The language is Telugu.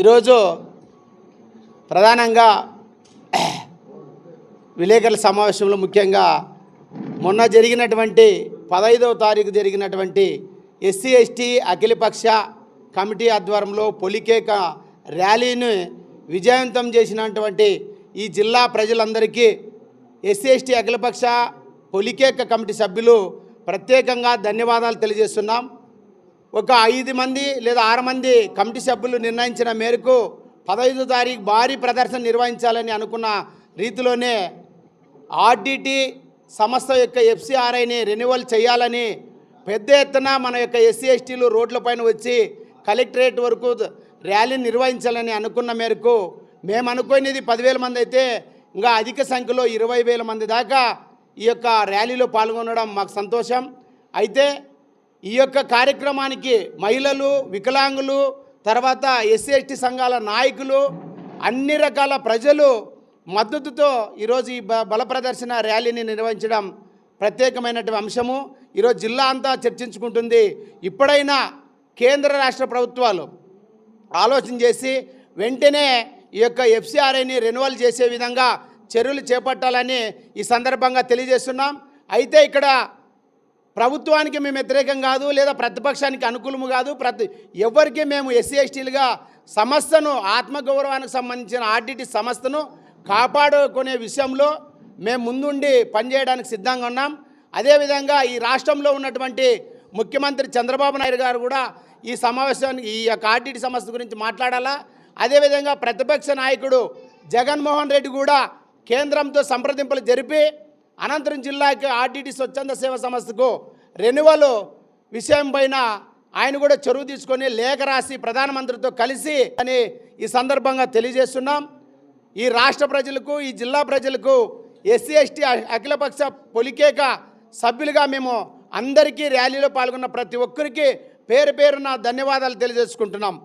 ఈరోజు ప్రధానంగా విలేకరుల సమావేశంలో ముఖ్యంగా మొన్న జరిగినటువంటి 15వ తారీఖు జరిగినటువంటి ఎస్సీ ఎస్టీ అఖిలపక్ష కమిటీ ఆధ్వర్యంలో పొలికేక ర్యాలీని విజయవంతం చేసినటువంటి ఈ జిల్లా ప్రజలందరికీ ఎస్సీ ఎస్టీ అఖిలపక్ష పొలికేక కమిటీ సభ్యులు ప్రత్యేకంగా ధన్యవాదాలు తెలియజేస్తున్నాం. ఒక 5 మంది లేదా 6 మంది కమిటీ సభ్యులు నిర్ణయించిన మేరకు 15వ తారీఖు భారీ ప్రదర్శన నిర్వహించాలని అనుకున్న రీతిలోనే ఆర్డిటి సంస్థ యొక్క ఎఫ్సిఆర్ఐని రెన్యువల్ చేయాలని పెద్ద ఎత్తున మన యొక్క ఎస్సీ ఎస్టీలు రోడ్లపైన వచ్చి కలెక్టరేట్ వరకు ర్యాలీని నిర్వహించాలని అనుకున్న మేరకు మేము అనుకునేది 10,000 మంది అయితే ఇంకా అధిక సంఖ్యలో 20,000 మంది దాకా ఈ యొక్క ర్యాలీలో పాల్గొనడం మాకు సంతోషం. అయితే ఈ యొక్క కార్యక్రమానికి మహిళలు, వికలాంగులు, తర్వాత ఎస్సీ ఎస్టీ సంఘాల నాయకులు, అన్ని రకాల ప్రజలు మద్దతుతో ఈరోజు ఈ బల ప్రదర్శన ర్యాలీని నిర్వహించడం ప్రత్యేకమైనటువంటి అంశము. ఈరోజు జిల్లా అంతా చర్చించుకుంటుంది. ఇప్పుడైనా కేంద్ర రాష్ట్ర ప్రభుత్వాలు ఆలోచన చేసి వెంటనే ఈ యొక్క ఎఫ్సిఆర్ఐని రెన్యువల్ చేసే విధంగా చర్యలు చేపట్టాలని ఈ సందర్భంగా తెలియజేస్తున్నాం. అయితే ఇక్కడ ప్రభుత్వానికి మేము వ్యతిరేకం కాదు, లేదా ప్రతిపక్షానికి అనుకూలము కాదు. ఎవరికి మేము ఎస్సీ ఎస్టీలుగా సంస్థను, ఆత్మగౌరవానికి సంబంధించిన ఆర్డిటి సంస్థను కాపాడుకునే విషయంలో మేము ముందుండి పనిచేయడానికి సిద్ధంగా ఉన్నాం. అదేవిధంగా ఈ రాష్ట్రంలో ఉన్నటువంటి ముఖ్యమంత్రి చంద్రబాబు నాయుడు గారు కూడా ఈ సమావేశానికి ఈ యొక్క ఆర్డిటి సంస్థ గురించి మాట్లాడాలా. అదేవిధంగా ప్రతిపక్ష నాయకుడు జగన్మోహన్ రెడ్డి కూడా కేంద్రంతో సంప్రదింపులు జరిపి అనంతరం జిల్లాకి ఆర్డిటి స్వచ్ఛంద సేవ సంస్థకు రెన్యువల్ విషయం పైన ఆయన కూడా చొరవ తీసుకొని లేఖ రాసి ప్రధానమంత్రితో కలిసి అని ఈ సందర్భంగా తెలియజేస్తున్నాం. ఈ రాష్ట్ర ప్రజలకు, ఈ జిల్లా ప్రజలకు, ఎస్సీ ఎస్టీ అఖిలపక్ష పొలికేక సభ్యులుగా మేము అందరికీ ర్యాలీలో పాల్గొన్న ప్రతి ఒక్కరికి పేరు పేరున ధన్యవాదాలు తెలియజేసుకుంటున్నాం.